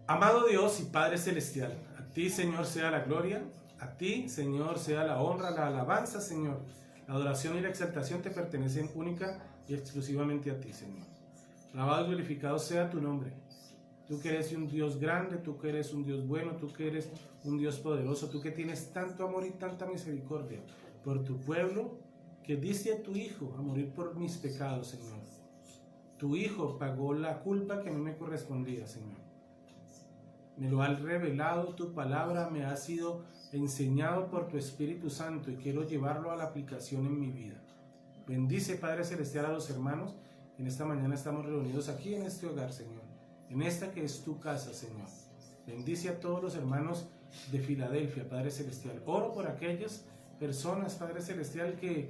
Amado Dios y Padre Celestial, a ti, Señor, sea la gloria, a ti, Señor, sea la honra, la alabanza, Señor. La adoración y la exaltación te pertenecen única y exclusivamente a ti, Señor. Alabado y glorificado sea tu nombre. Tú que eres un Dios grande, tú que eres un Dios bueno, tú que eres un Dios poderoso, tú que tienes tanto amor y tanta misericordia por tu pueblo, que diste a tu Hijo a morir por mis pecados, Señor. Tu Hijo pagó la culpa que a mí me correspondía, Señor. Me lo has revelado, tu palabra me ha sido enseñado por tu Espíritu Santo y quiero llevarlo a la aplicación en mi vida. Bendice, Padre Celestial, a los hermanos. En esta mañana estamos reunidos aquí en este hogar, Señor, en esta que es tu casa, Señor. Bendice a todos los hermanos de Filadelfia, Padre Celestial. Oro por aquellas personas, Padre Celestial, que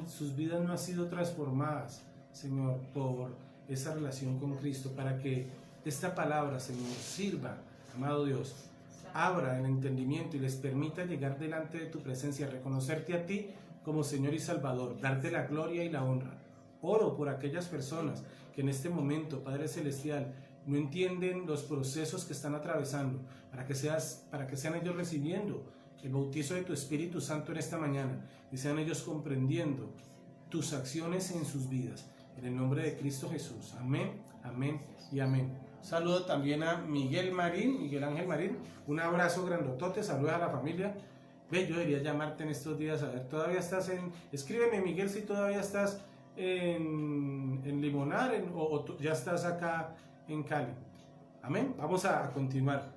sus vidas no han sido transformadas, Señor, por esa relación con Cristo, para que esta palabra, Señor, sirva, amado Dios, abra el entendimiento y les permita llegar delante de tu presencia, reconocerte a ti como Señor y Salvador, darte la gloria y la honra. Oro por aquellas personas que en este momento, Padre Celestial, no entienden los procesos que están atravesando, para que sean ellos recibiendo el bautizo de tu Espíritu Santo en esta mañana y sean ellos comprendiendo tus acciones en sus vidas. En el nombre de Cristo Jesús. Amén, amén y amén. Saludo también a Miguel Ángel Marín. Un abrazo grandotote, saludos a la familia. Ve, yo debería llamarte en estos días, a ver, todavía estás escríbeme, Miguel, si todavía estás en Limonar o ya estás acá en Cali. Amén. Vamos a continuar.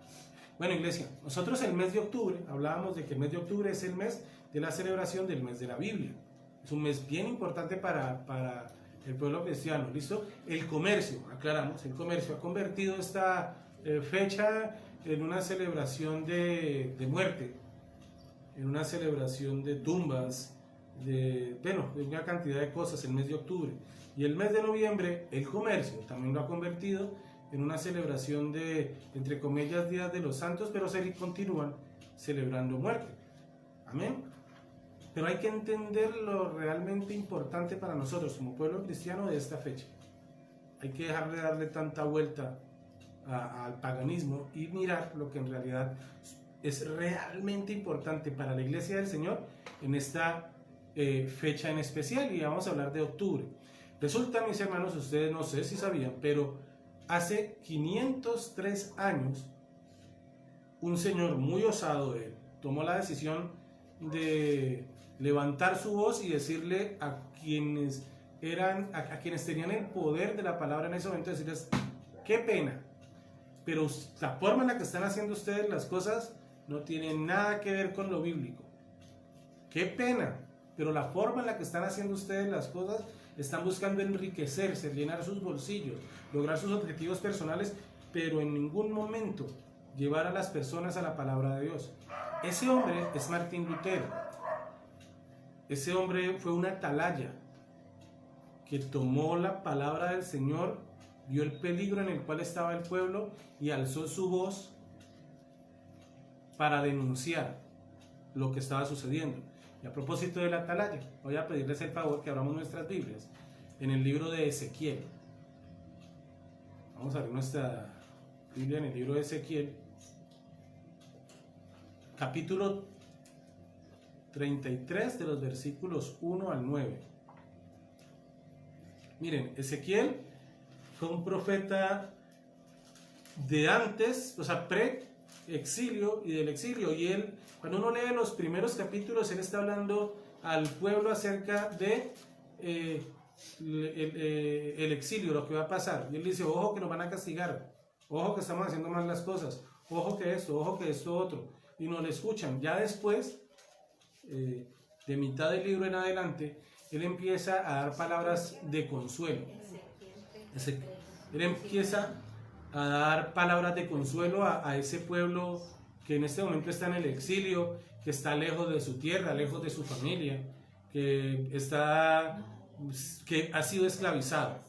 Bueno, iglesia, nosotros el mes de octubre, hablábamos de que el mes de octubre es el mes de la celebración del mes de la Biblia. Es un mes bien importante para el pueblo cristiano, ¿listo? El comercio, aclaramos, el comercio ha convertido esta fecha en una celebración de muerte, en una celebración de tumbas, de una cantidad de cosas el mes de octubre. Y el mes de noviembre, el comercio también lo ha convertido en una celebración de, entre comillas, días de los santos, pero se continúan celebrando muerte. Amén. Pero hay que entender lo realmente importante para nosotros como pueblo cristiano de esta fecha. Hay que dejar de darle tanta vuelta al paganismo y mirar lo que en realidad es realmente importante para la Iglesia del Señor en esta fecha en especial, y vamos a hablar de octubre. Resulta, mis hermanos, ustedes no sé si sabían, pero hace 503 años un señor muy osado, él tomó la decisión de levantar su voz y decirle a quienes tenían el poder de la palabra en ese momento, decirles: qué pena, pero la forma en la que están haciendo ustedes las cosas no tiene nada que ver con lo bíblico. Qué pena, pero la forma en la que están haciendo ustedes las cosas, están buscando enriquecerse, llenar sus bolsillos, lograr sus objetivos personales, pero en ningún momento llevar a las personas a la palabra de Dios. Ese hombre es Martín Lutero. Ese hombre fue un atalaya que tomó la palabra del Señor, vio el peligro en el cual estaba el pueblo y alzó su voz para denunciar lo que estaba sucediendo. Y a propósito del atalaya, voy a pedirles el favor que abramos nuestras Biblias en el libro de Ezequiel. Vamos a abrir nuestra Biblia en el libro de Ezequiel, capítulo 33, de los versículos 1 al 9. Miren, Ezequiel fue un profeta de antes, o sea, pre-exilio y del exilio. Y él, cuando uno lee los primeros capítulos, él está hablando al pueblo acerca de el exilio, lo que va a pasar. Y él dice: ojo que nos van a castigar, ojo que estamos haciendo mal las cosas, ojo que esto otro. Y no le escuchan. Ya después, de mitad del libro en adelante, él empieza a dar palabras de consuelo. Él empieza a dar palabras de consuelo a ese pueblo que en este momento está en el exilio, que está lejos de su tierra, lejos de su familia, que ha sido esclavizado.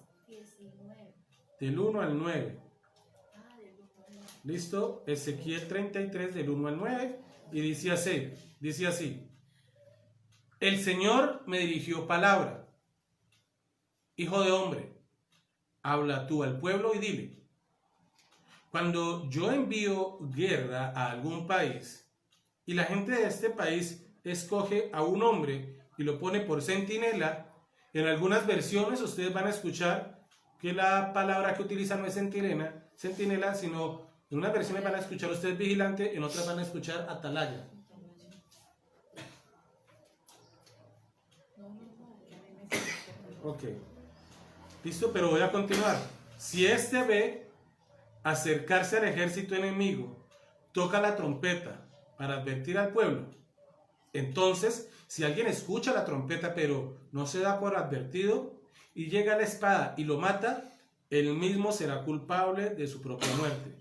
Del 1 al 9. ¿Listo? Ezequiel 33, del 1 al 9, y dice así: el Señor me dirigió palabra: hijo de hombre, habla tú al pueblo y dile: Cuando yo envío guerra a algún país y la gente de este país escoge a un hombre y lo pone por centinela, en algunas versiones ustedes van a escuchar que la palabra que utilizan no es centinela, sino en unas versiones van a escuchar ustedes vigilante, en otras van a escuchar atalaya. Ok, listo, pero voy a continuar. Si este ve acercarse al ejército enemigo, toca la trompeta para advertir al pueblo. Entonces, si alguien escucha la trompeta pero no se da por advertido y llega la espada y lo mata, él mismo será culpable de su propia muerte.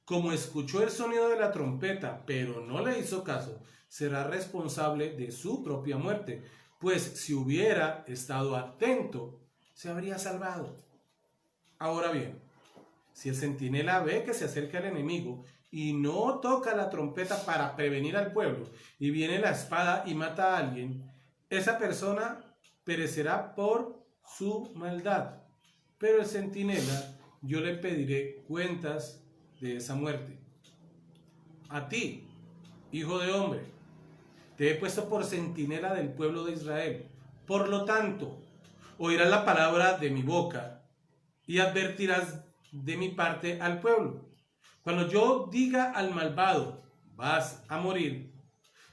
Como escuchó el sonido de la trompeta pero no le hizo caso, será responsable de su propia muerte, pues si hubiera estado atento, se habría salvado. Ahora bien, si el centinela ve que se acerca el enemigo y no toca la trompeta para prevenir al pueblo, y viene la espada y mata a alguien, esa persona perecerá por su maldad. Pero el centinela, yo le pediré cuentas de esa muerte. A ti, hijo de hombre, te he puesto por centinela del pueblo de Israel. Por lo tanto, oirás la palabra de mi boca y advertirás de mi parte al pueblo. Cuando yo diga al malvado, vas a morir,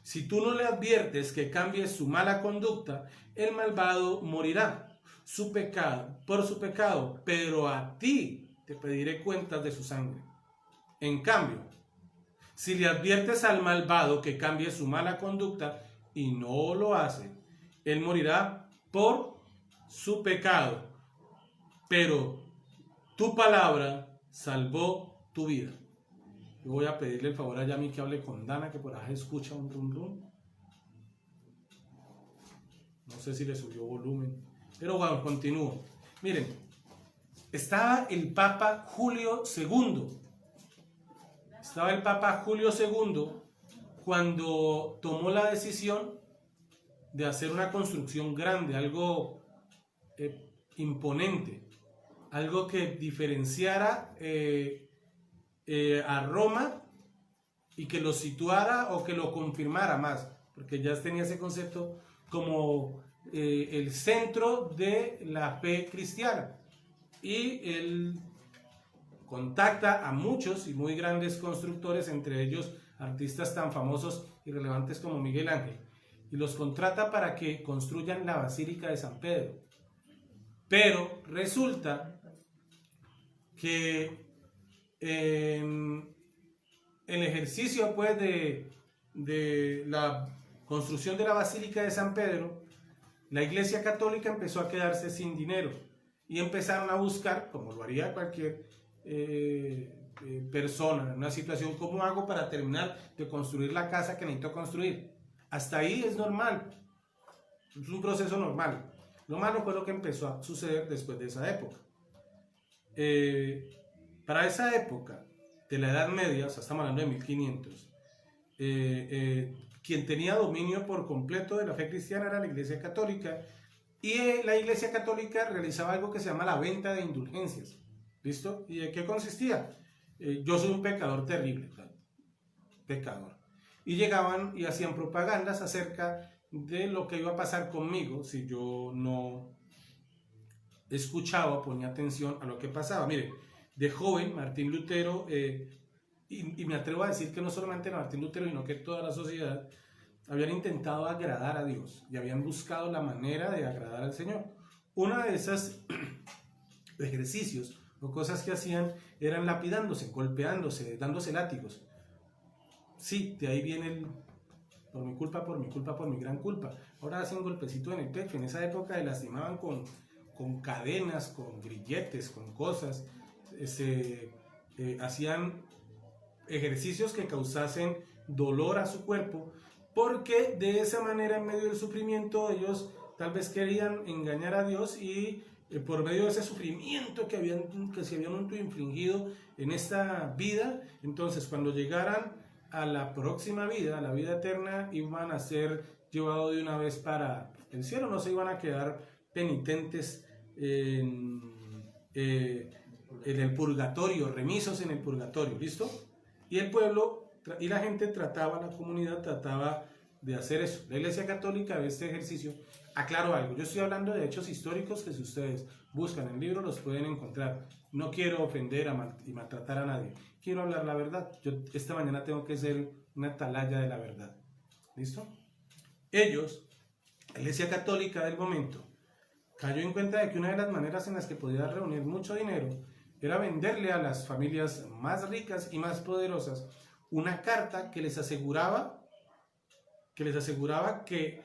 si tú no le adviertes que cambie su mala conducta, el malvado morirá por su pecado, pero a ti te pediré cuentas de su sangre. En cambio, si le adviertes al malvado que cambie su mala conducta y no lo hace, él morirá por su pecado, pero tu palabra salvó tu vida. Yo voy a pedirle el favor a Yami que hable con Dana, que por ahí escucha un rum rum. No sé si le subió volumen, pero bueno, continúo. Miren, estaba el Papa Julio II. Estaba el Papa Julio II cuando tomó la decisión de hacer una construcción grande, algo imponente, algo que diferenciara a Roma y que lo situara o que lo confirmara más, porque ya tenía ese concepto como el centro de la fe cristiana. Y él contacta a muchos y muy grandes constructores, entre ellos artistas tan famosos y relevantes como Miguel Ángel, y los contrata para que construyan la Basílica de San Pedro. Pero resulta que en el ejercicio pues de la construcción de la Basílica de San Pedro, la Iglesia Católica empezó a quedarse sin dinero y empezaron a buscar, como lo haría cualquier persona en una situación, ¿cómo hago para terminar de construir la casa que necesito construir? Hasta ahí es normal, es un proceso normal. Lo malo fue lo que empezó a suceder después de esa época. Para esa época de la Edad Media, o sea, estamos hablando de 1500, quien tenía dominio por completo de la fe cristiana era la Iglesia Católica, y la Iglesia Católica realizaba algo que se llama la venta de indulgencias. ¿Listo? ¿Y de qué consistía? Yo soy un pecador terrible, pecador. Y llegaban y hacían propagandas acerca de lo que iba a pasar conmigo si yo no escuchaba, ponía atención a lo que pasaba. Mire, de joven, Martín Lutero, y me atrevo a decir que no solamente Martín Lutero, sino que toda la sociedad, habían intentado agradar a Dios y habían buscado la manera de agradar al Señor. Una de esas ejercicios o cosas que hacían eran lapidándose, golpeándose, dándose látigos. Sí, de ahí viene el por mi culpa, por mi culpa, por mi gran culpa. Ahora hacen un golpecito en el pecho. En esa época se lastimaban con cadenas, con grilletes, con cosas. Hacían ejercicios que causasen dolor a su cuerpo, porque de esa manera, en medio del sufrimiento, ellos tal vez querían engañar a Dios y por medio de ese sufrimiento que se habían infligido en esta vida, entonces cuando llegaran a la próxima vida, a la vida eterna, iban a ser llevados de una vez para el cielo, no se iban a quedar penitentes en el purgatorio, remisos en el purgatorio, ¿listo? Y el pueblo y la gente trataba, la comunidad trataba de hacer eso. La Iglesia Católica ve este ejercicio. Aclaro algo, yo estoy hablando de hechos históricos que si ustedes buscan en libros los pueden encontrar. No quiero ofender y maltratar a nadie, quiero hablar la verdad. Yo esta mañana tengo que ser una atalaya de la verdad, ¿listo? Ellos, la Iglesia Católica del momento, cayó en cuenta de que una de las maneras en las que podía reunir mucho dinero era venderle a las familias más ricas y más poderosas una carta que les aseguraba que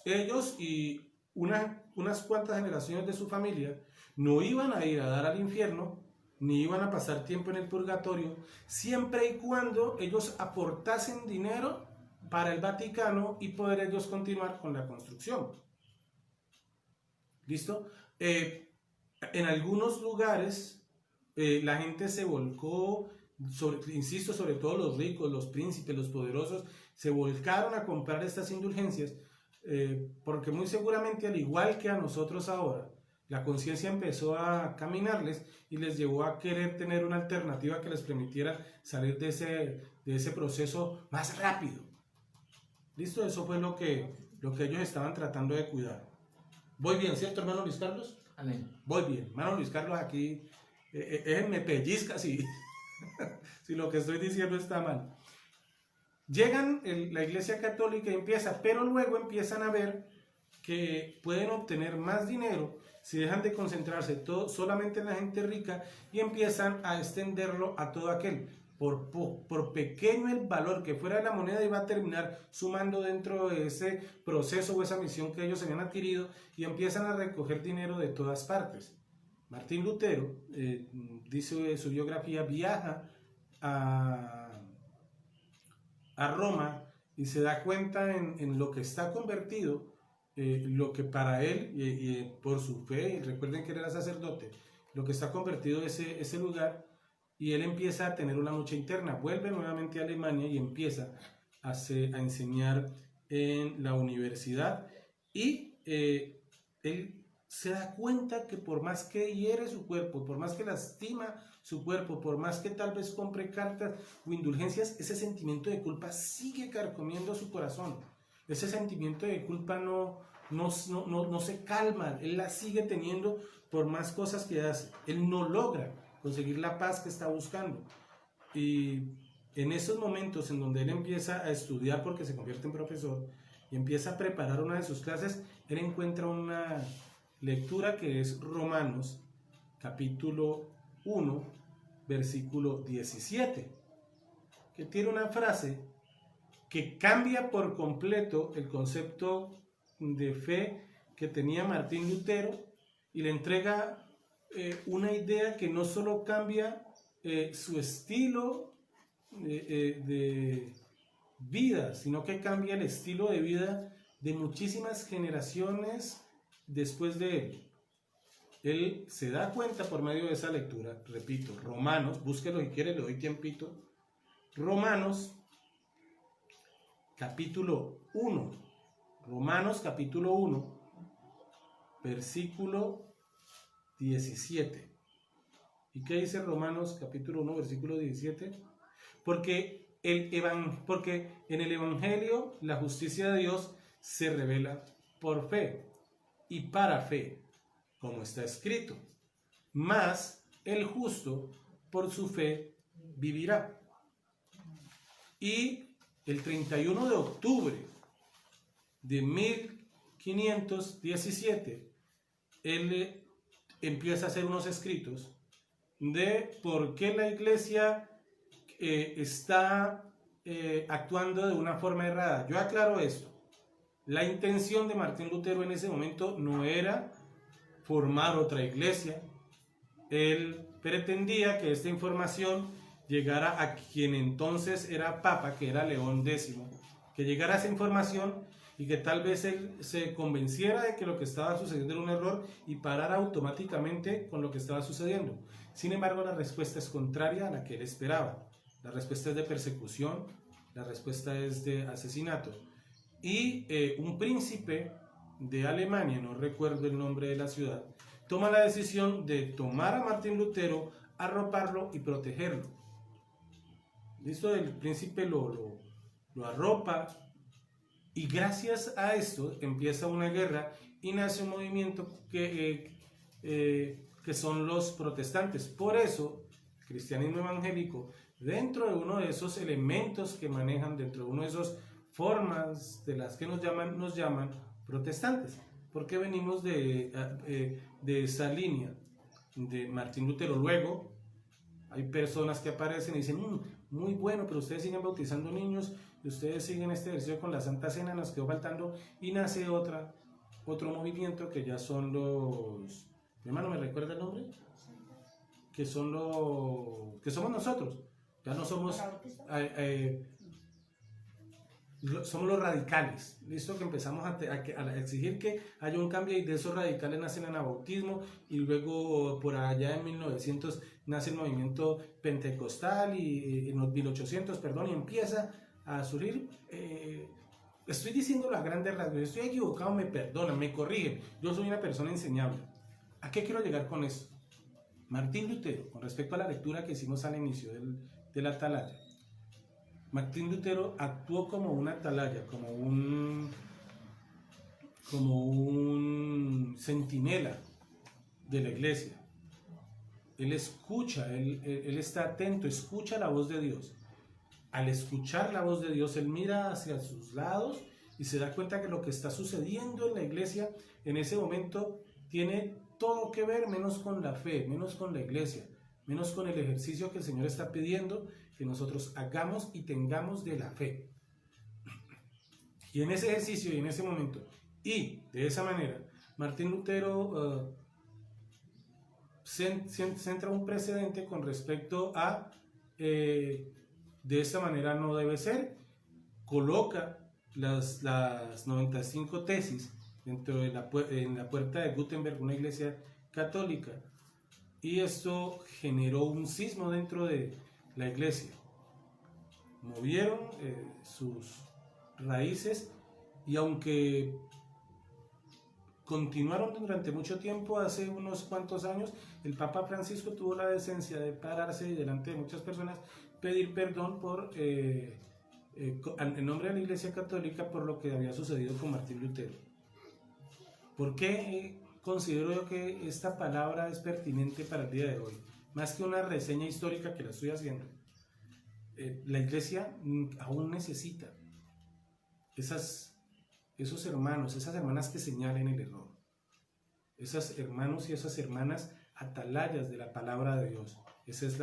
ellos y unas cuantas generaciones de su familia no iban a ir a dar al infierno, ni iban a pasar tiempo en el purgatorio, siempre y cuando ellos aportasen dinero para el Vaticano y poder ellos continuar con la construcción. ¿Listo? En algunos lugares la gente se volcó, insisto, sobre todo los ricos, los príncipes, los poderosos, se volcaron a comprar estas indulgencias porque muy seguramente, al igual que a nosotros ahora, la conciencia empezó a caminarles y les llevó a querer tener una alternativa que les permitiera salir de ese proceso más rápido. ¿Listo? Eso fue lo que ellos estaban tratando de cuidar. ¿Voy bien, cierto, hermano Luis Carlos? Amén. Voy bien. Hermano Luis Carlos aquí me pellizca si lo que estoy diciendo está mal. Llegan la Iglesia Católica y empieza, pero luego empiezan a ver que pueden obtener más dinero si dejan de concentrarse solamente en la gente rica y empiezan a extenderlo a todo aquel. Por pequeño el valor que fuera de la moneda, iba a terminar sumando dentro de ese proceso o esa misión que ellos habían adquirido, y empiezan a recoger dinero de todas partes. Martín Lutero, dice su biografía, viaja a Roma y se da cuenta en lo que está convertido, lo que para él, y por su fe, y recuerden que él era sacerdote, lo que está convertido ese lugar. Y él empieza a tener una lucha interna, vuelve nuevamente a Alemania y empieza a enseñar en la universidad. Y él se da cuenta que por más que hiere su cuerpo, por más que lastima su cuerpo, por más que tal vez compre cartas o indulgencias, ese sentimiento de culpa sigue carcomiendo su corazón. Ese sentimiento de culpa no se calma, él la sigue teniendo por más cosas que hace. Él no logra conseguir la paz que está buscando. Y en esos momentos en donde él empieza a estudiar, porque se convierte en profesor, y empieza a preparar una de sus clases, él encuentra una lectura que es Romanos, capítulo 1, versículo 17, que tiene una frase que cambia por completo el concepto de fe que tenía Martín Lutero y le entrega una idea que no solo cambia su estilo de vida, sino que cambia el estilo de vida de muchísimas generaciones después de él. Él se da cuenta por medio de esa lectura, repito, Romanos, búsquelo si quiere, le doy tiempito, Romanos capítulo 1, Romanos capítulo 1, versículo 17. ¿Y qué dice Romanos capítulo 1, versículo 17? Porque en el Evangelio la justicia de Dios se revela por fe y para fe, como está escrito. Mas el justo por su fe vivirá. Y el 31 de octubre de 1517, él empieza a hacer unos escritos de por qué la iglesia está actuando de una forma errada. Yo aclaro esto. La intención de Martín Lutero en ese momento no era formar otra iglesia. Él pretendía que esta información llegara a quien entonces era Papa, que era León X, que llegara esa información y que tal vez él se convenciera de que lo que estaba sucediendo era un error y parara automáticamente con lo que estaba sucediendo. Sin embargo, la respuesta es contraria a la que él esperaba. La respuesta es de persecución, la respuesta es de asesinato. Y un príncipe de Alemania, no recuerdo el nombre de la ciudad, toma la decisión de tomar a Martín Lutero, arroparlo y protegerlo. ¿Listo? El príncipe lo arropa, y gracias a esto empieza una guerra y nace un movimiento que son los protestantes. Por eso, el cristianismo evangélico, dentro de uno de esos elementos que manejan, dentro de uno de esas formas de las que nos llaman protestantes, porque venimos de esa línea de Martín Lutero. Luego hay personas que aparecen y dicen, muy bueno, pero ustedes siguen bautizando niños y ustedes siguen este ejercicio con la Santa Cena, nos quedó faltando, y nace otro movimiento que ya son los, mi hermano, ¿me recuerda el nombre? Que son que somos nosotros, ya no somos somos los radicales, listo, que empezamos a exigir que haya un cambio, y de esos radicales nace el anabautismo, y luego por allá en 1900 nace el movimiento pentecostal, y en los 1800, perdón, y empieza a surgir. Estoy diciéndolo a grandes rasgos, estoy equivocado, me perdonan, me corrigen, yo soy una persona enseñable. ¿A qué quiero llegar con esto? Martín Lutero, con respecto a la lectura que hicimos al inicio de la atalaya, Martín Lutero actuó como una atalaya, como un centinela de la iglesia. Él escucha, él está atento, escucha la voz de Dios. Al escuchar la voz de Dios, él mira hacia sus lados y se da cuenta que lo que está sucediendo en la iglesia en ese momento tiene todo que ver menos con la fe, menos con la iglesia, menos con el ejercicio que el Señor está pidiendo que nosotros hagamos y tengamos de la fe. Y en ese ejercicio y en ese momento, y de esa manera, Martín Lutero centra un precedente con respecto a de esa manera no debe ser. Coloca las 95 tesis dentro de en la puerta de Gutenberg, una iglesia católica, y esto generó un sismo dentro de la iglesia. Movieron sus raíces, y aunque continuaron durante mucho tiempo, hace unos cuantos años, el Papa Francisco tuvo la decencia de pararse y delante de muchas personas pedir perdón en nombre de la Iglesia Católica por lo que había sucedido con Martín Lutero. ¿Por qué considero yo que esta palabra es pertinente para el día de hoy? Más que una reseña histórica que la estoy haciendo, la iglesia aún necesita esos hermanos, esas hermanas que señalen el error, esos hermanos y esas hermanas atalayas de la palabra de Dios. Ese es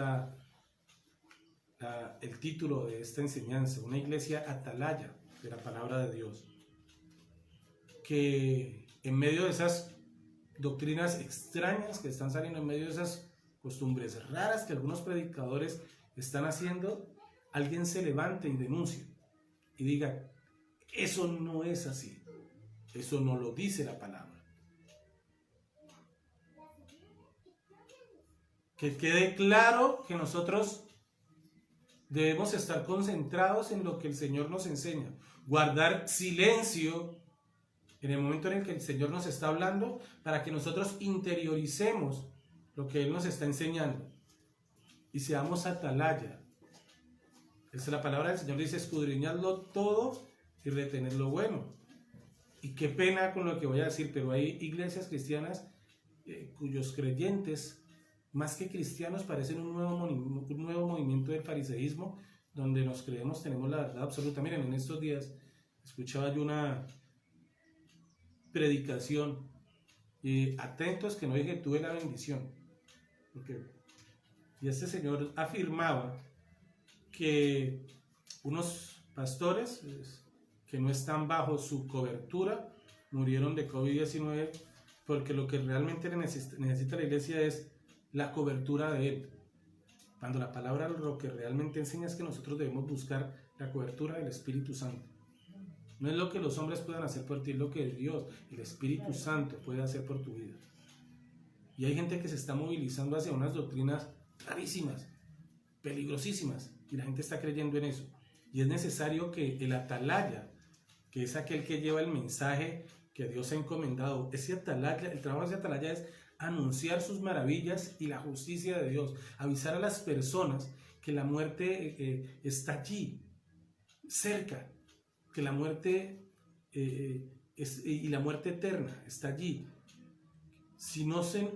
el título de esta enseñanza, una iglesia atalaya de la palabra de Dios, que en medio de esas doctrinas extrañas que están saliendo, en medio de esas costumbres raras que algunos predicadores están haciendo, alguien se levante y denuncie y diga, eso no es así, eso no lo dice la palabra. Que quede claro que nosotros debemos estar concentrados en lo que el Señor nos enseña, guardar silencio en el momento en el que el Señor nos está hablando, para que nosotros interioricemos lo que Él nos está enseñando y seamos atalaya. Esa es la palabra del Señor, dice, escudriñadlo todo y retener lo bueno. Y qué pena con lo que voy a decir, pero hay iglesias cristianas cuyos creyentes, más que cristianos, parecen un nuevo movimiento del fariseísmo, donde nos creemos, tenemos la verdad absoluta. Miren, en estos días escuchaba yo una predicación, atentos que no dije tuve la bendición, y este señor afirmaba que unos pastores que no están bajo su cobertura murieron de COVID-19, porque lo que realmente necesita la iglesia es la cobertura de Él, cuando la palabra lo que realmente enseña es que nosotros debemos buscar la cobertura del Espíritu Santo. No es lo que los hombres puedan hacer por ti, es lo que Dios, el Espíritu Santo, puede hacer por tu vida. Y hay gente que se está movilizando hacia unas doctrinas rarísimas, peligrosísimas, y la gente está creyendo en eso. Y es necesario que el atalaya, que es aquel que lleva el mensaje que Dios ha encomendado, ese atalaya, el trabajo de ese atalaya es anunciar sus maravillas y la justicia de Dios, avisar a las personas que la muerte está allí, cerca, que la muerte y la muerte eterna está allí.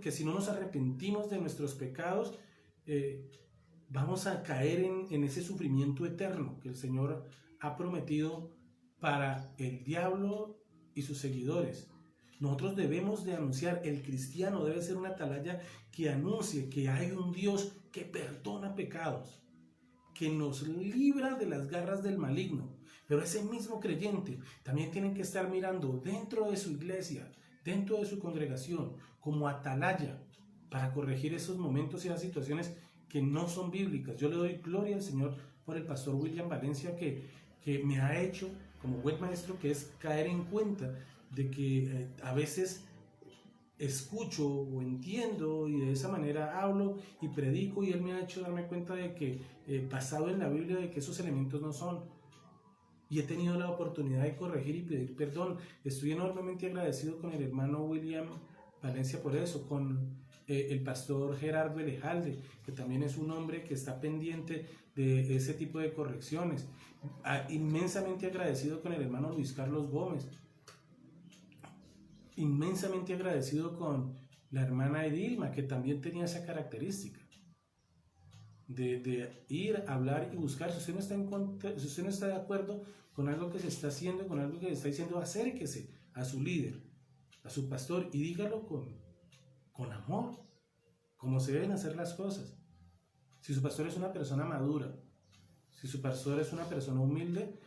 Que si no nos arrepentimos de nuestros pecados, vamos a caer en ese sufrimiento eterno que el Señor ha prometido para el diablo y sus seguidores. Nosotros debemos de anunciar, el cristiano debe ser una atalaya que anuncie que hay un Dios que perdona pecados, que nos libra de las garras del maligno. Pero ese mismo creyente también tiene que estar mirando dentro de su iglesia, dentro de su congregación, como atalaya para corregir esos momentos y las situaciones que no son bíblicas. Yo le doy gloria al Señor por el pastor William Valencia que me ha hecho como buen maestro, que es caer en cuenta de que a veces escucho o entiendo y de esa manera hablo y predico, y él me ha hecho darme cuenta de que basado en la Biblia, de que esos elementos no son, y he tenido la oportunidad de corregir y pedir perdón. Estoy enormemente agradecido con el hermano William Valencia por eso, con el pastor Gerardo Elejalde, que también es un hombre que está pendiente de ese tipo de correcciones. Inmensamente agradecido con el hermano Luis Carlos Gómez, inmensamente agradecido con la hermana Edilma, que también tenía esa característica de ir a hablar y buscar. Si usted no está en contra, si usted no está de acuerdo con algo que se está haciendo, con algo que se está diciendo, acérquese a su líder, a su pastor, y dígalo con amor, como se deben hacer las cosas. Si su pastor es una persona madura, si su pastor es una persona humilde,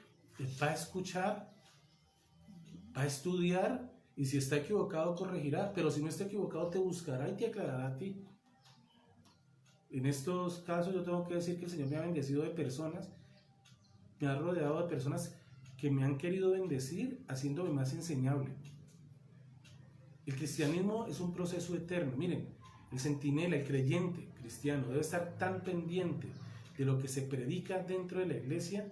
va a escuchar, va a estudiar, y si está equivocado corregirá, pero si no está equivocado te buscará y te aclarará a ti. En estos casos yo tengo que decir que el Señor me ha bendecido de personas, me ha rodeado de personas que me han querido bendecir haciéndome más enseñable. El cristianismo es un proceso eterno. Miren, el centinela, el creyente cristiano debe estar tan pendiente de lo que se predica dentro de la iglesia,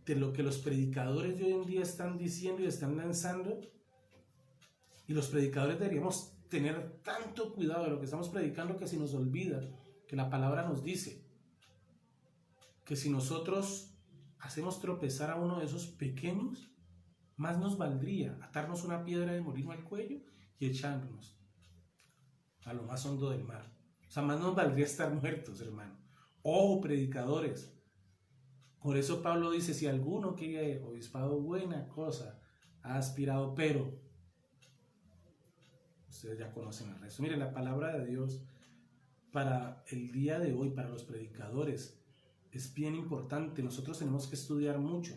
de lo que los predicadores de hoy en día están diciendo y están lanzando. Y los predicadores deberíamos tener tanto cuidado de lo que estamos predicando, que se nos olvida que la palabra nos dice que si nosotros hacemos tropezar a uno de esos pequeños, más nos valdría atarnos una piedra de molino al cuello y echarnos a lo más hondo del mar. O sea, más nos valdría estar muertos, hermano. Ojo, predicadores. Por eso Pablo dice, si alguno quiere obispado, buena cosa ha aspirado, pero ustedes ya conocen el resto. Miren, la palabra de Dios para el día de hoy, para los predicadores, es bien importante. Nosotros tenemos que estudiar mucho.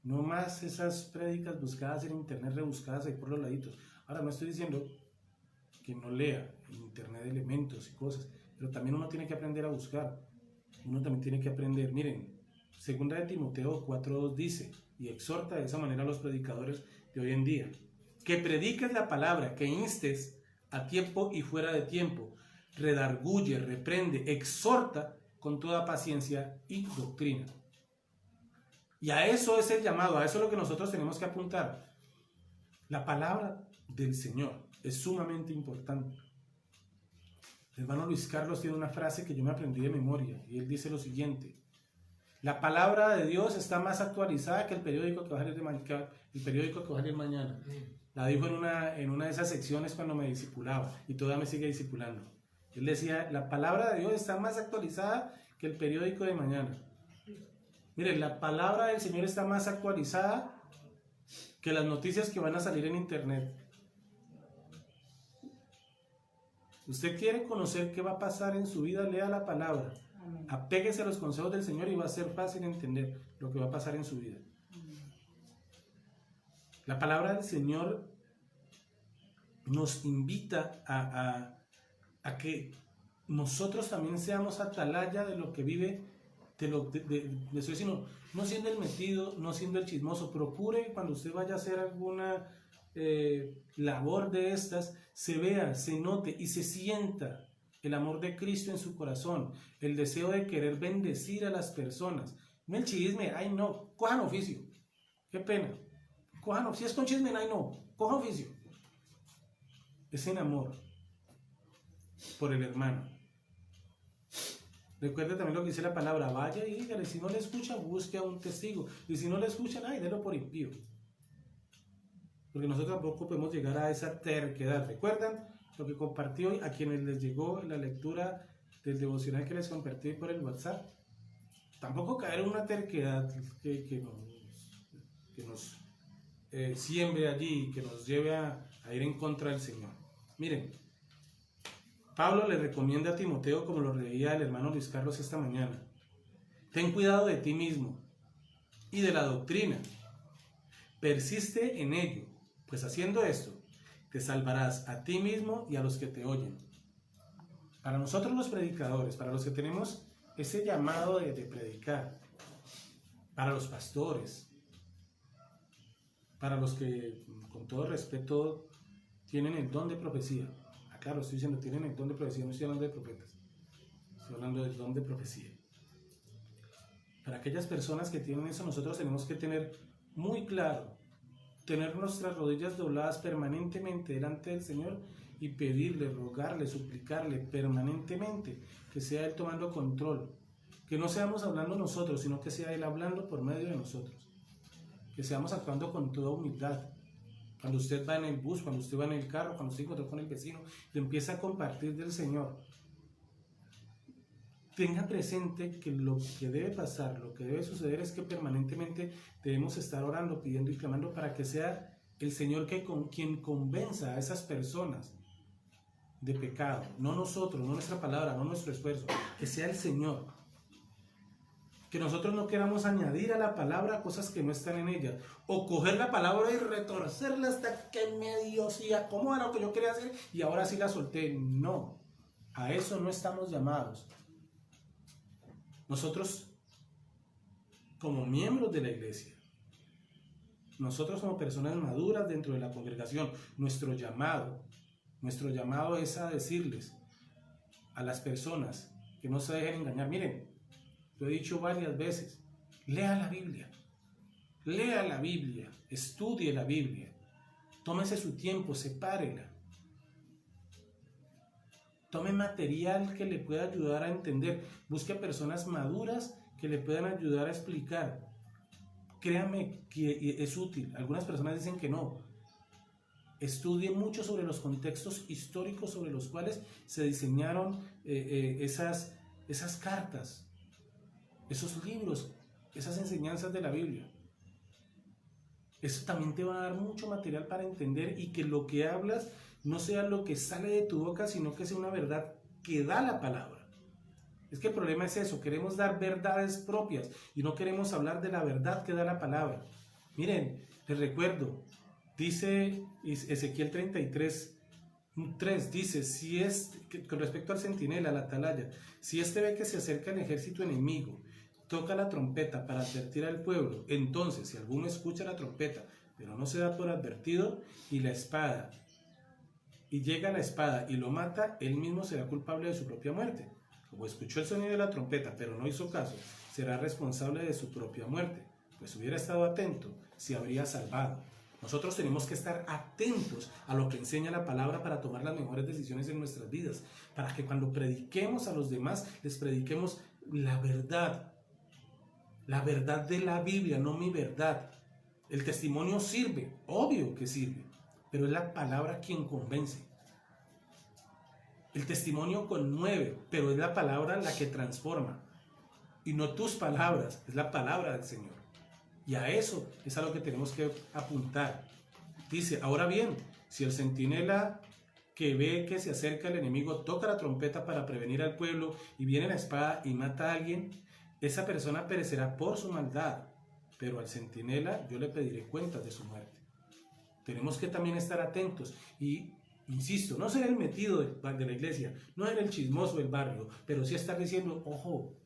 No más esas prédicas buscadas en internet, rebuscadas ahí por los laditos. Ahora, no estoy diciendo que no lea en internet elementos y cosas, pero también uno tiene que aprender a buscar. Uno también tiene que aprender. Miren, Segunda de Timoteo 4:2 dice, y exhorta de esa manera a los predicadores de hoy en día, que prediques la palabra, que instes a tiempo y fuera de tiempo, redarguye, reprende, exhorta con toda paciencia y doctrina. Y a eso es el llamado, a eso es lo que nosotros tenemos que apuntar. La palabra del Señor es sumamente importante. El hermano Luis Carlos tiene una frase que yo me aprendí de memoria, y él dice lo siguiente: la palabra de Dios está más actualizada que el periódico que va a salir mañana. La dijo en una de esas secciones cuando me discipulaba, y todavía me sigue discipulando. Él decía, la palabra de Dios está más actualizada que el periódico de mañana. Miren, la palabra del Señor está más actualizada que las noticias que van a salir en internet. Usted quiere conocer qué va a pasar en su vida, lea la palabra. Apéguese a los consejos del Señor y va a ser fácil entender lo que va a pasar en su vida. La palabra del Señor nos invita a que nosotros también seamos atalaya de lo que vive, no siendo el metido, no siendo el chismoso. Procure cuando usted vaya a hacer alguna labor de estas, se vea, se note y se sienta el amor de Cristo en su corazón, el deseo de querer bendecir a las personas. No el chisme, ay no, cojan oficio, qué pena, si es con chisme, ay no, cojan oficio. es en amor por el hermano. Recuerda también lo que dice la palabra, vaya y dígale, si no le escucha, busque a un testigo, y si no le escuchan, ay, délo por impío. Porque nosotros tampoco podemos llegar a esa terquedad. ¿Recuerdan lo que compartí hoy a quienes les llegó la lectura del devocional que les compartí por el WhatsApp? Tampoco caer en una terquedad que nos siembre allí, que nos lleve a ir en contra del Señor. Miren, Pablo le recomienda a Timoteo, como lo leía el hermano Luis Carlos esta mañana, ten cuidado de ti mismo y de la doctrina, persiste en ello, pues haciendo esto, te salvarás a ti mismo y a los que te oyen. Para nosotros los predicadores, para los que tenemos ese llamado de predicar, para los pastores, para los que, con todo respeto, tienen el don de profecía. Claro, estoy diciendo, tienen el don de profecía, no estoy hablando de profetas, estoy hablando del don de profecía. Para aquellas personas que tienen eso, nosotros tenemos que tener muy claro, tener nuestras rodillas dobladas permanentemente delante del Señor y pedirle, rogarle, suplicarle permanentemente que sea Él tomando control. Que no seamos hablando nosotros, sino que sea Él hablando por medio de nosotros. Que seamos actuando con toda humildad. Cuando usted va en el bus, cuando usted va en el carro, cuando usted encuentra con el vecino, le empieza a compartir del Señor. Tenga presente que lo que debe pasar, lo que debe suceder es que permanentemente debemos estar orando, pidiendo y clamando para que sea el Señor quien convenza a esas personas de pecado. No nosotros, no nuestra palabra, no nuestro esfuerzo. Que sea el Señor. Que nosotros no queramos añadir a la palabra cosas que no están en ella, o coger la palabra y retorcerla hasta que medio se acomoda lo que yo quería hacer y ahora sí la solté. No, a eso no estamos llamados. Nosotros, como miembros de la iglesia, nosotros como personas maduras dentro de la congregación, nuestro llamado es a decirles a las personas que no se dejen engañar. Miren, lo he dicho varias veces, lea la Biblia, estudie la Biblia, tómese su tiempo, sepárela, tome material que le pueda ayudar a entender, busque personas maduras que le puedan ayudar a explicar. Créame que es útil, algunas personas dicen que no. Estudie mucho sobre los contextos históricos sobre los cuales se diseñaron esas cartas, esos libros, esas enseñanzas de la Biblia. Eso también te va a dar mucho material para entender y que lo que hablas no sea lo que sale de tu boca, sino que sea una verdad que da la palabra. Es que el problema es eso, queremos dar verdades propias y no queremos hablar de la verdad que da la palabra. Miren, les recuerdo, dice Ezequiel 33:3, dice, con respecto al centinela, al atalaya, si este ve que se acerca el ejército enemigo, toca la trompeta para advertir al pueblo, entonces si alguno escucha la trompeta, pero no se da por advertido, y llega la espada y lo mata, él mismo será culpable de su propia muerte. Como escuchó el sonido de la trompeta, pero no hizo caso, será responsable de su propia muerte, pues hubiera estado atento, se habría salvado. Nosotros tenemos que estar atentos a lo que enseña la palabra para tomar las mejores decisiones en nuestras vidas, para que cuando prediquemos a los demás, les prediquemos la verdad de la Biblia, no mi verdad. El testimonio sirve, obvio que sirve, pero es la palabra quien convence. El testimonio conmueve, pero es la palabra la que transforma. Y no tus palabras, es la palabra del Señor. Y a eso es a lo que tenemos que apuntar. Dice, ahora bien, si el centinela que ve que se acerca el enemigo toca la trompeta para prevenir al pueblo y viene la espada y mata a alguien, esa persona perecerá por su maldad, pero al centinela yo le pediré cuentas de su muerte. Tenemos que también estar atentos y, insisto, no ser el metido de la iglesia, no ser el chismoso del barrio, pero sí estar diciendo, ojo,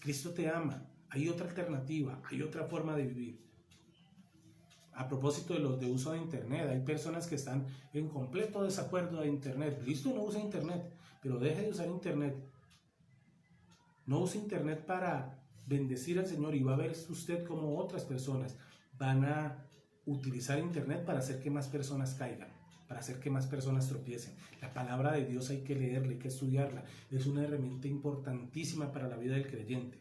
Cristo te ama, hay otra alternativa, hay otra forma de vivir. A propósito de los de uso de internet, hay personas que están en completo desacuerdo de internet. Listo, no use internet, pero deje de usar internet. No use internet para bendecir al Señor y va a ver usted como otras personas van a utilizar internet para hacer que más personas caigan, para hacer que más personas tropiecen. La palabra de Dios hay que leerla, hay que estudiarla. Es una herramienta importantísima para la vida del creyente.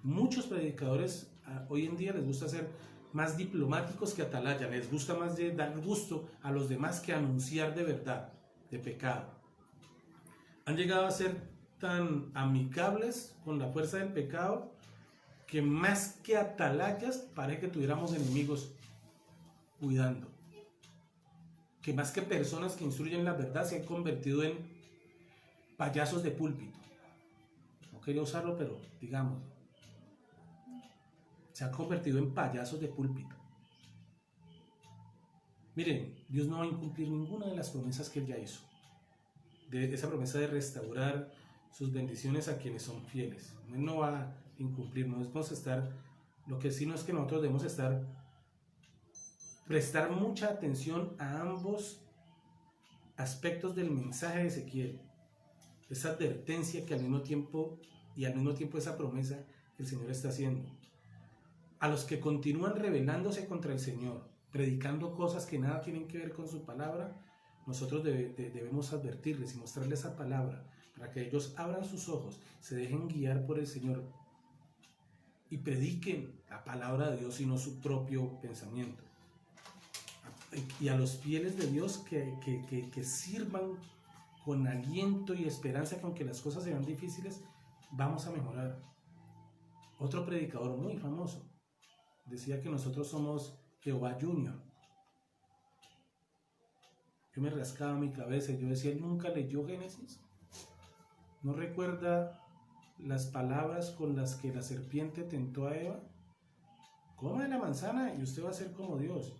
Muchos predicadores hoy en día les gusta ser más diplomáticos que atalaya, les gusta más de dar gusto a los demás que anunciar de verdad, de pecado. Han llegado a ser tan amigables con la fuerza del pecado que más que atalayas parece que tuviéramos enemigos cuidando. Que más que personas que instruyen la verdad se han convertido en payasos de púlpito. No quería usarlo, pero digamos, se han convertido en payasos de púlpito. Miren, Dios no va a incumplir ninguna de las promesas que Él ya hizo. De esa promesa de restaurar sus bendiciones a quienes son fieles. Él no va a incumplir, no debemos estar, lo que sí no es que nosotros debemos prestar mucha atención a ambos aspectos del mensaje de Ezequiel. Esa advertencia que al mismo tiempo esa promesa que el Señor está haciendo. A los que continúan rebelándose contra el Señor, predicando cosas que nada tienen que ver con su palabra, nosotros debemos advertirles y mostrarles esa palabra para que ellos abran sus ojos, se dejen guiar por el Señor y prediquen la palabra de Dios y no su propio pensamiento. Y a los fieles de Dios que sirvan con aliento y esperanza, que aunque las cosas sean difíciles, vamos a mejorar. Otro predicador muy famoso decía que nosotros somos Jehová Junior. Yo me rascaba mi cabeza y yo decía, ¿él nunca leyó Génesis? ¿No recuerda las palabras con las que la serpiente tentó a Eva? Coma de la manzana y usted va a ser como Dios.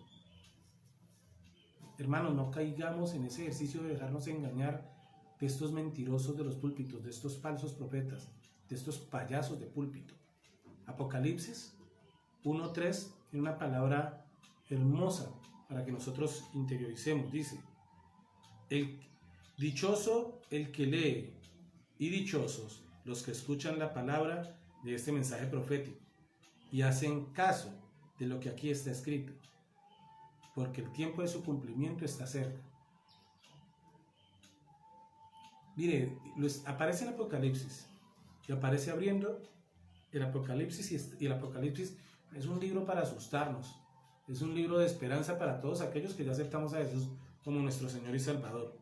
Hermanos, no caigamos en ese ejercicio de dejarnos engañar de estos mentirosos de los púlpitos, de estos falsos profetas, de estos payasos de púlpito. Apocalipsis 1:3 tiene una palabra hermosa para que nosotros interioricemos. Dice, dichoso el que lee y dichosos los que escuchan la palabra de este mensaje profético y hacen caso de lo que aquí está escrito, porque el tiempo de su cumplimiento está cerca. Mire, aparece en Apocalipsis y aparece abriendo el Apocalipsis, y el Apocalipsis es un libro para asustarnos, es un libro de esperanza para todos aquellos que ya aceptamos a Jesús como nuestro Señor y Salvador.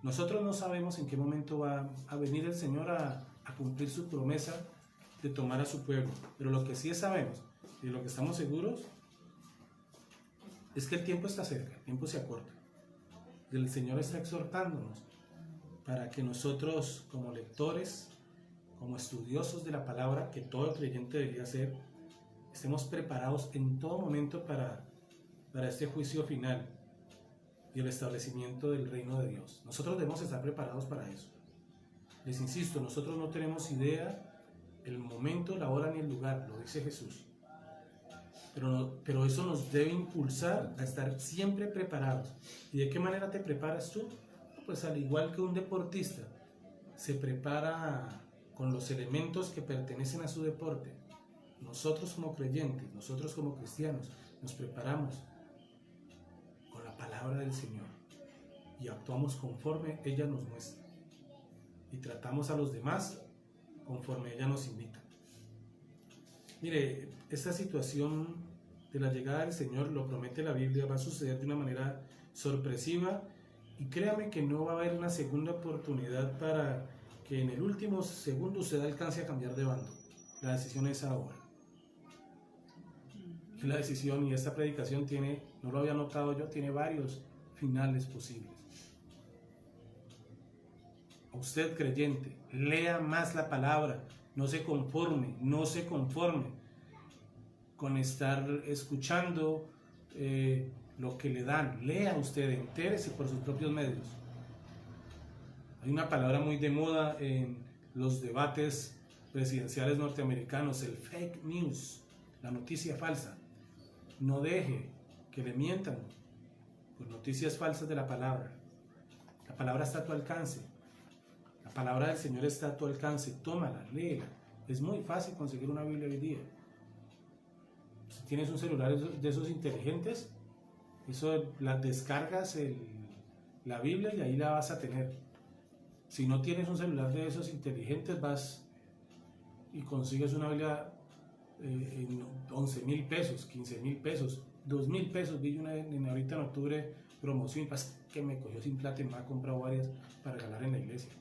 Nosotros no sabemos en qué momento va a venir el Señor a cumplir su promesa de tomar a su pueblo, pero lo que sí sabemos y lo que estamos seguros es que el tiempo está cerca, el tiempo se acorta. El Señor está exhortándonos para que nosotros, como lectores, como estudiosos de la palabra, que todo creyente debería ser, estemos preparados en todo momento para este juicio final y el establecimiento del reino de Dios. Nosotros debemos estar preparados para eso. Les insisto, nosotros no tenemos idea el momento, la hora ni el lugar, lo dice Jesús. Pero eso nos debe impulsar a estar siempre preparados. ¿Y de qué manera te preparas tú? Pues al igual que un deportista se prepara con los elementos que pertenecen a su deporte. Nosotros como creyentes, nosotros como cristianos, nos preparamos con la palabra del Señor y actuamos conforme ella nos muestra y tratamos a los demás conforme ella nos invita. Mire, esta situación de la llegada del Señor, lo promete la Biblia, va a suceder de una manera sorpresiva, y créame que no va a haber una segunda oportunidad para que en el último segundo usted alcance a cambiar de bando. La decisión es ahora. Y la decisión, y esta predicación tiene, no lo había notado yo, tiene varios finales posibles. A usted creyente, lea más la palabra, no se conforme con estar escuchando lo que le dan. Lea usted, entérese por sus propios medios. Hay una palabra muy de moda en los debates presidenciales norteamericanos, el fake news, la noticia falsa. No deje que le mientan con noticias falsas de la palabra. La palabra está a tu alcance. La palabra del Señor está a tu alcance. Tómala, léela. Es muy fácil conseguir una Biblia hoy día. Si tienes un celular de esos inteligentes, Eso la descargas la Biblia y ahí la vas a tener. Si no tienes un celular de esos inteligentes, vas y consigues una Biblia en 11.000 pesos, 15.000 pesos, 2.000 pesos. Vi una ahorita en octubre promoción, que me cogió sin plata y me ha comprado varias para regalar en la iglesia.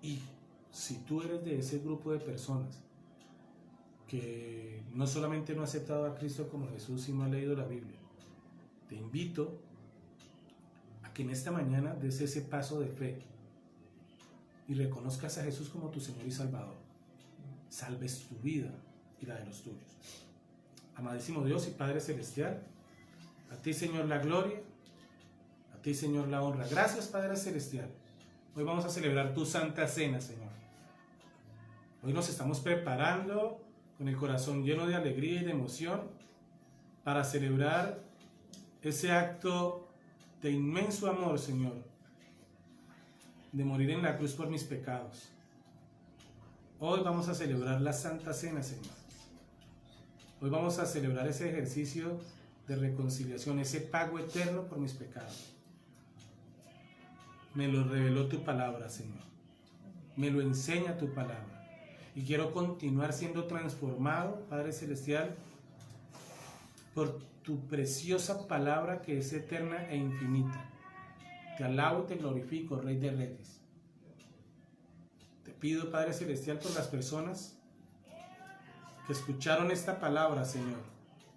Y si tú eres de ese grupo de personas que no solamente no ha aceptado a Cristo como Jesús, sino ha leído la Biblia, te invito a que en esta mañana des ese paso de fe y reconozcas a Jesús como tu Señor y Salvador. Salves tu vida y la de los tuyos. Amadísimo Dios y Padre Celestial, a ti, Señor, la gloria, a ti, Señor, la honra. Gracias, Padre Celestial. Hoy vamos a celebrar tu Santa Cena, Señor. Hoy nos estamos preparando con el corazón lleno de alegría y de emoción para celebrar ese acto de inmenso amor, Señor, de morir en la cruz por mis pecados. Hoy vamos a celebrar la Santa Cena, Señor. Hoy vamos a celebrar ese ejercicio de reconciliación, ese pago eterno por mis pecados. Me lo reveló tu palabra, Señor. Me lo enseña tu palabra. Y quiero continuar siendo transformado, Padre Celestial, por tu preciosa palabra que es eterna e infinita. Te alabo y te glorifico, Rey de Reyes. Te pido, Padre Celestial, por las personas que escucharon esta palabra, Señor,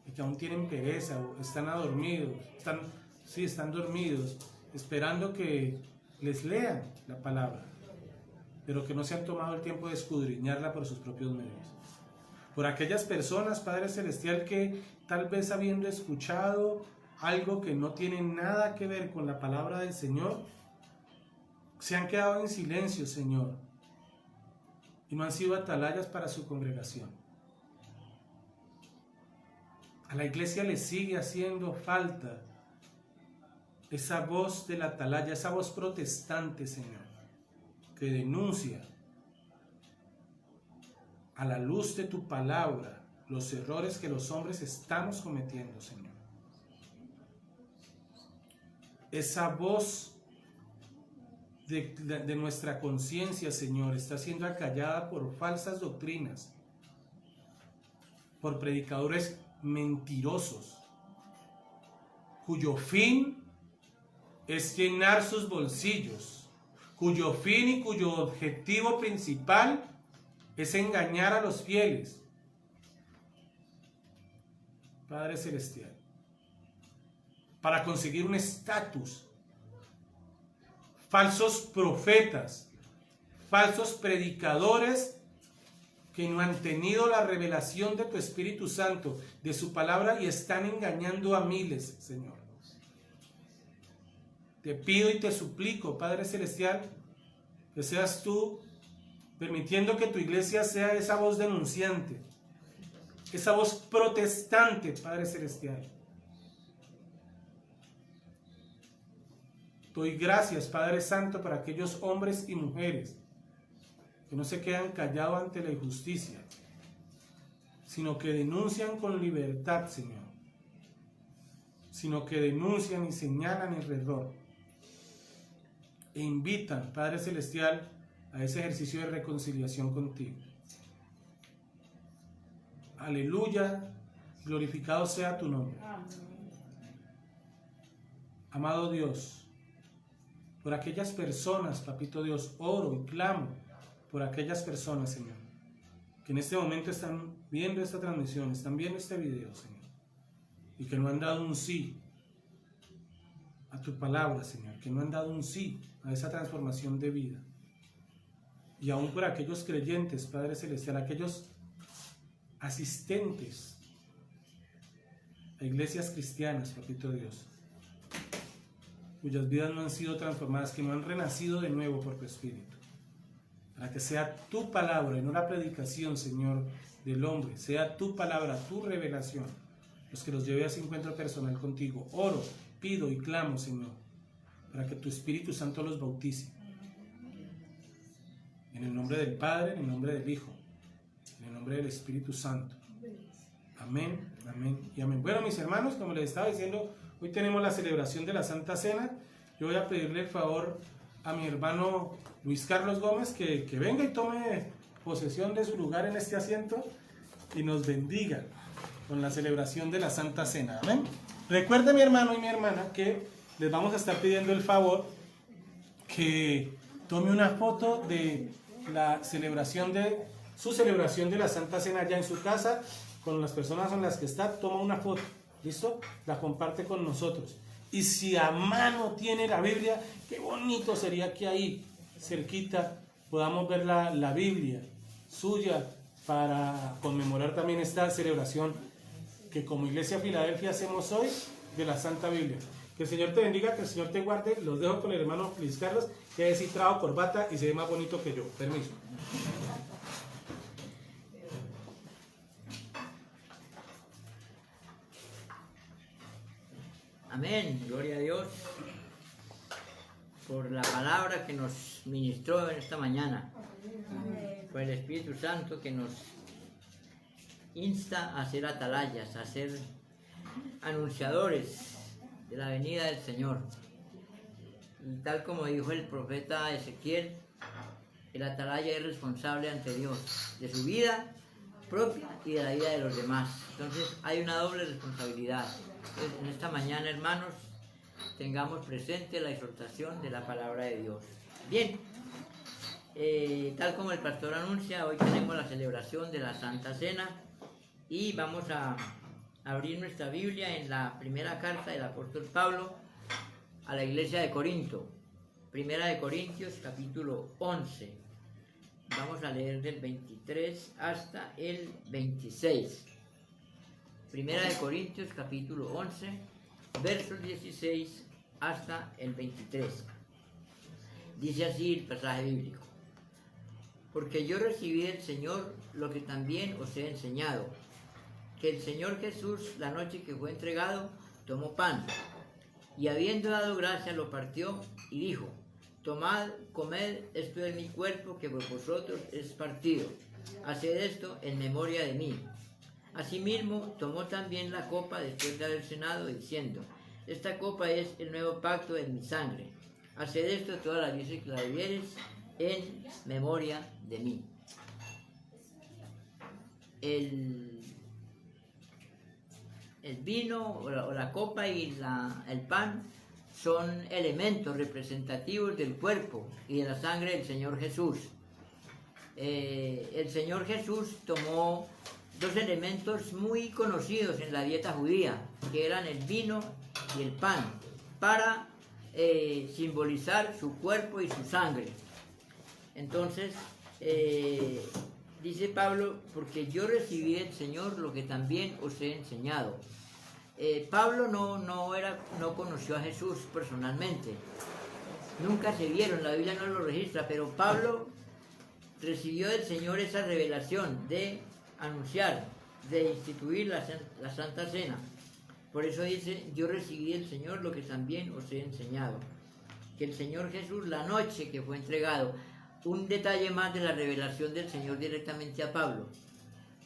y que aún tienen pereza o están adormidos, están dormidos, esperando que les lean la palabra, pero que no se han tomado el tiempo de escudriñarla por sus propios medios. Por aquellas personas, Padre Celestial, que tal vez habiendo escuchado algo que no tiene nada que ver con la palabra del Señor, se han quedado en silencio, Señor, y no han sido atalayas para su congregación. A la iglesia le sigue haciendo falta esa voz de la atalaya, esa voz protestante, Señor, que denuncia a la luz de tu palabra los errores que los hombres estamos cometiendo, Señor. Esa voz de nuestra conciencia, Señor, está siendo acallada por falsas doctrinas, por predicadores mentirosos, cuyo fin es llenar sus bolsillos, cuyo fin y cuyo objetivo principal es engañar a los fieles. Padre Celestial, para conseguir un estatus, falsos profetas, falsos predicadores que no han tenido la revelación de tu Espíritu Santo, de su palabra, y están engañando a miles, Señor. Te pido y te suplico, Padre Celestial, que seas tú permitiendo que tu iglesia sea esa voz denunciante, esa voz protestante, Padre Celestial. Doy gracias, Padre Santo, para aquellos hombres y mujeres que no se quedan callados ante la injusticia, sino que denuncian con libertad, Señor, sino que denuncian y señalan el error e invitan, Padre Celestial, a ese ejercicio de reconciliación contigo. Aleluya, glorificado sea tu nombre. Amado Dios, por aquellas personas, Papito Dios, oro y clamo por aquellas personas, Señor, que en este momento están viendo esta transmisión, están viendo este video, Señor, y que no han dado un sí a tu palabra, Señor, que no han dado un sí a esa transformación de vida. Y aún por aquellos creyentes, Padre Celestial, aquellos asistentes a iglesias cristianas, Papito Dios, cuyas vidas no han sido transformadas, que no han renacido de nuevo por tu Espíritu, para que sea tu palabra y no la predicación, Señor, del hombre, sea tu palabra, tu revelación, los que los lleve a ese encuentro personal contigo. Oro, pido y clamo, Señor, para que tu Espíritu Santo los bautice. En el nombre del Padre, en el nombre del Hijo, en el nombre del Espíritu Santo. Amén, amén y amén. Bueno, mis hermanos, como les estaba diciendo, hoy tenemos la celebración de la Santa Cena. Yo voy a pedirle el favor a mi hermano Luis Carlos Gómez que venga y tome posesión de su lugar en este asiento y nos bendiga con la celebración de la Santa Cena. Amén. Recuerde, mi hermano y mi hermana, que les vamos a estar pidiendo el favor que tome una foto de la celebración de su celebración de la Santa Cena allá en su casa, con las personas con las que está. Toma una foto, ¿listo? La comparte con nosotros. Y si a mano tiene la Biblia, qué bonito sería que ahí, cerquita, podamos ver la Biblia suya para conmemorar también esta celebración que como Iglesia Filadelfia hacemos hoy de la Santa Biblia. Que el Señor te bendiga, que el Señor te guarde. Los dejo con el hermano Luis Carlos, que es trajo corbata y se ve más bonito que yo. Permiso. Amén, gloria a Dios por la palabra que nos ministró en esta mañana. Fue el Espíritu Santo que nos insta a ser atalayas, a ser anunciadores de la venida del Señor. Y tal como dijo el profeta Ezequiel, el atalaya es responsable ante Dios de su vida propia y de la vida de los demás. Entonces hay una doble responsabilidad. Entonces, en esta mañana, hermanos, tengamos presente la exhortación de la palabra de Dios. Bien, tal como el pastor anuncia, hoy tenemos la celebración de la Santa Cena y vamos a abrir nuestra Biblia en la primera carta del apóstol Pablo a la iglesia de Corinto. Primera de Corintios, capítulo 11. Vamos a leer del 23 hasta el 26. Primera de Corintios, capítulo 11, versos 16 hasta el 23. Dice así el pasaje bíblico: porque yo recibí del Señor lo que también os he enseñado, que el Señor Jesús, la noche que fue entregado, tomó pan, y habiendo dado gracia lo partió y dijo: tomad, comed, esto es mi cuerpo que por vosotros es partido. Haced esto en memoria de mí. Asimismo, tomó también la copa después de haber cenado, diciendo: esta copa es el nuevo pacto en mi sangre. Haced esto todas las veces que la bebiereis en memoria de mí. El vino o la copa y el pan son elementos representativos del cuerpo y de la sangre del Señor Jesús. El Señor Jesús tomó dos elementos muy conocidos en la dieta judía, que eran el vino y el pan, para simbolizar su cuerpo y su sangre. Entonces, dice Pablo: porque yo recibí del Señor lo que también os he enseñado. Pablo no conoció a Jesús personalmente, nunca se vieron, la Biblia no lo registra, pero Pablo recibió del Señor esa revelación de anunciar, de instituir la Santa Cena. Por eso dice: yo recibí del Señor lo que también os he enseñado, que el Señor Jesús, la noche que fue entregado. Un detalle más de la revelación del Señor directamente a Pablo.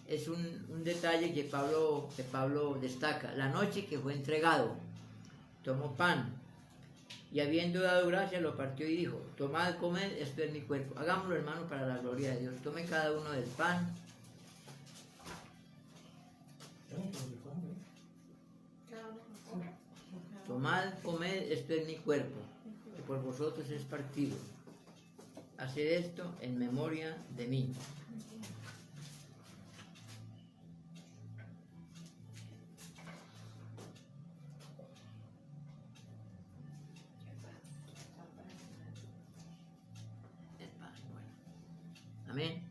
Es un detalle que Pablo destaca. La noche que fue entregado, tomó pan, y habiendo dado gracia lo partió y dijo: tomad, comed, esto es mi cuerpo. Hagámoslo, hermano, para la gloria de Dios. Tome cada uno del pan. Tomad, comed, esto es mi cuerpo, que por vosotros es partido. Haced esto en memoria de mí. Amén.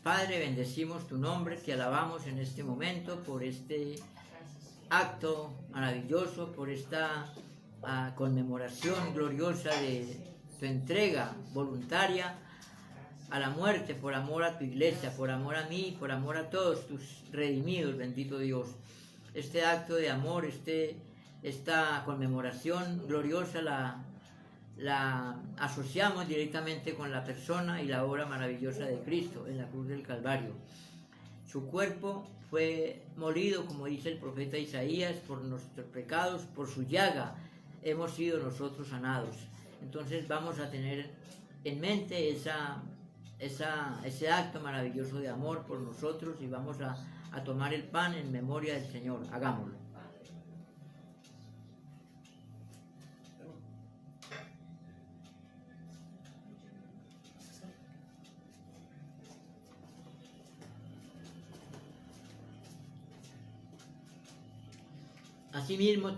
Padre, bendecimos tu nombre, te alabamos en este momento por este acto maravilloso, por esta conmemoración gloriosa de tu entrega voluntaria a la muerte por amor a tu iglesia, por amor a mí, por amor a todos tus redimidos, bendito Dios. Este acto de amor, esta conmemoración gloriosa la asociamos directamente con la persona y la obra maravillosa de Cristo en la cruz del Calvario. Su cuerpo fue molido, como dice el profeta Isaías, por nuestros pecados, por su llaga hemos sido nosotros sanados. Entonces vamos a tener en mente ese acto maravilloso de amor por nosotros y vamos a tomar el pan en memoria del Señor. Hagámoslo. Asimismo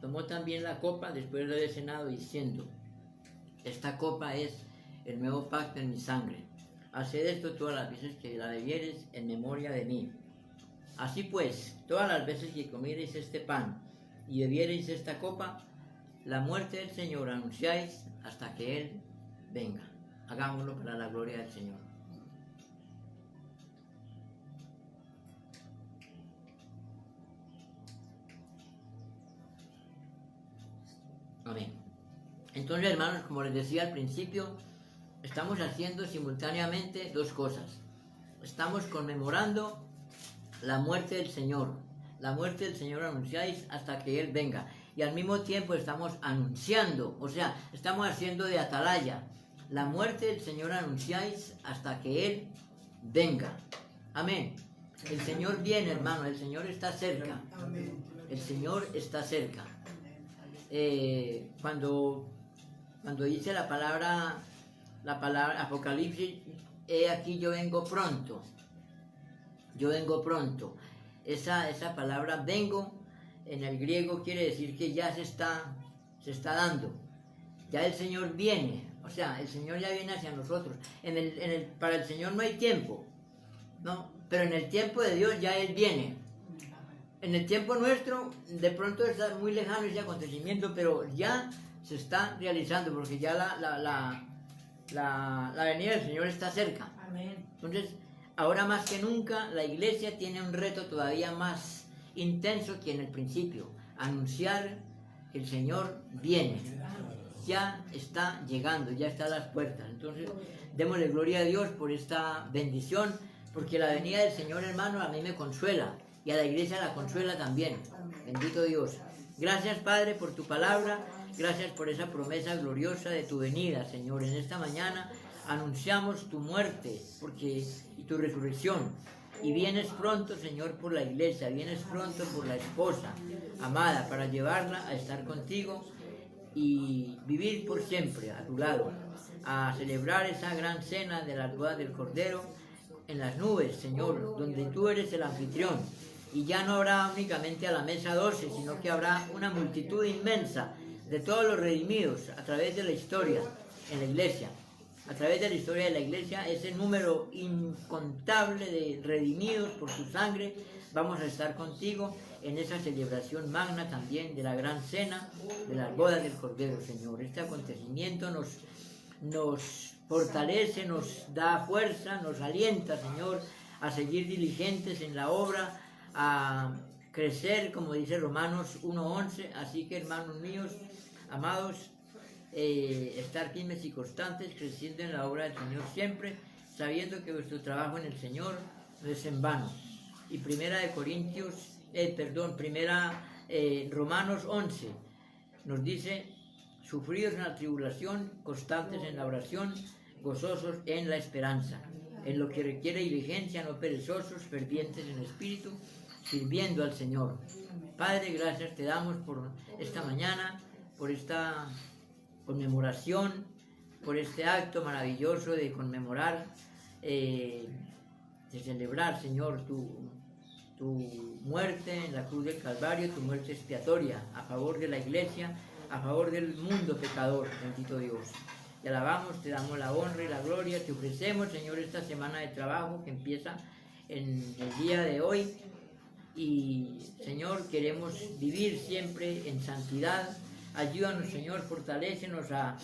tomó también la copa después de haber cenado, diciendo: esta copa es el nuevo pacto en mi sangre. Haced esto todas las veces que la bebiereis en memoria de mí. Así pues, todas las veces que comiereis este pan y bebiereis esta copa, la muerte del Señor anunciáis hasta que Él venga. Hagámoslo para la gloria del Señor. Amén. Entonces, hermanos, como les decía al principio, estamos haciendo simultáneamente dos cosas. Estamos conmemorando la muerte del Señor. La muerte del Señor anunciáis hasta que Él venga. Y al mismo tiempo estamos anunciando, o sea, estamos haciendo de atalaya. La muerte del Señor anunciáis hasta que Él venga. Amén. El Señor viene, hermano, el Señor está cerca. El Señor está cerca. Cuando dice la palabra Apocalipsis, he aquí yo vengo pronto. Yo vengo pronto. Esa palabra vengo en el griego quiere decir que ya se está dando. Ya el Señor viene. O sea, el Señor ya viene hacia nosotros. Para el Señor no hay tiempo, ¿no? Pero en el tiempo de Dios ya Él viene. En el tiempo nuestro, de pronto está muy lejano ese acontecimiento, pero ya se está realizando, porque ya la venida del Señor está cerca. Amén. Entonces, ahora más que nunca, la iglesia tiene un reto todavía más intenso que en el principio: anunciar que el Señor viene. Ya está llegando, ya está a las puertas. Entonces, démosle gloria a Dios por esta bendición, porque la venida del Señor, hermano, a mí me consuela. Y a la iglesia la consuela también. Bendito Dios. Gracias, Padre, por tu palabra. Gracias por esa promesa gloriosa de tu venida, Señor. En esta mañana anunciamos tu muerte y tu resurrección. Y vienes pronto, Señor, por la iglesia. Vienes pronto por la esposa amada, para llevarla a estar contigo y vivir por siempre a tu lado. A celebrar esa gran cena de las bodas del Cordero en las nubes, Señor, donde tú eres el anfitrión. Y ya no habrá únicamente a la mesa 12, sino que habrá una multitud inmensa de todos los redimidos a través de la historia en la iglesia. A través de la historia de la iglesia, ese número incontable de redimidos por su sangre, vamos a estar contigo en esa celebración magna también de la gran cena de las bodas del Cordero, Señor. Este acontecimiento nos fortalece, nos da fuerza, nos alienta, Señor, a seguir diligentes en la obra, a crecer, como dice Romanos 1:11. Así que, hermanos míos, amados, estar firmes y constantes, creciendo en la obra del Señor siempre, sabiendo que vuestro trabajo en el Señor no es en vano. Y Romanos 11 nos dice: sufridos en la tribulación, constantes en la oración, gozosos en la esperanza, en lo que requiere diligencia, no perezosos, fervientes en espíritu, sirviendo al Señor. Padre, gracias te damos por esta mañana, por esta conmemoración, por este acto maravilloso de conmemorar, de celebrar, Señor, tu muerte en la cruz del Calvario, tu muerte expiatoria a favor de la iglesia, a favor del mundo pecador. Bendito Dios. Te alabamos, te damos la honra y la gloria, te ofrecemos, Señor, esta semana de trabajo que empieza en el día de hoy. Y, Señor, queremos vivir siempre en santidad. Ayúdanos, Señor, fortalécenos a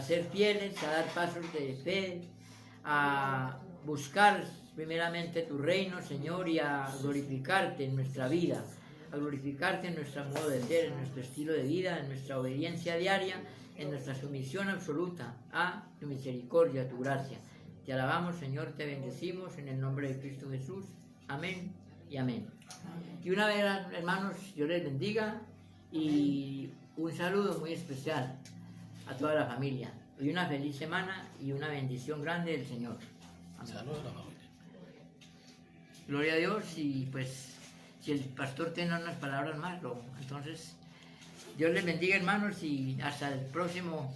ser fieles, a dar pasos de fe, a buscar primeramente tu reino, Señor, y a glorificarte en nuestra vida, a glorificarte en nuestro modo de ser, en nuestro estilo de vida, en nuestra obediencia diaria, en nuestra sumisión absoluta a tu misericordia, a tu gracia. Te alabamos, Señor, te bendecimos en el nombre de Cristo Jesús. Amén y amén. Y una vez, hermanos, Dios les bendiga y un saludo muy especial a toda la familia. Y una feliz semana y una bendición grande del Señor. Amén. Saludos a la familia. Gloria a Dios. Y pues, si el pastor tiene unas palabras más, entonces, Dios les bendiga, hermanos, y hasta el próximo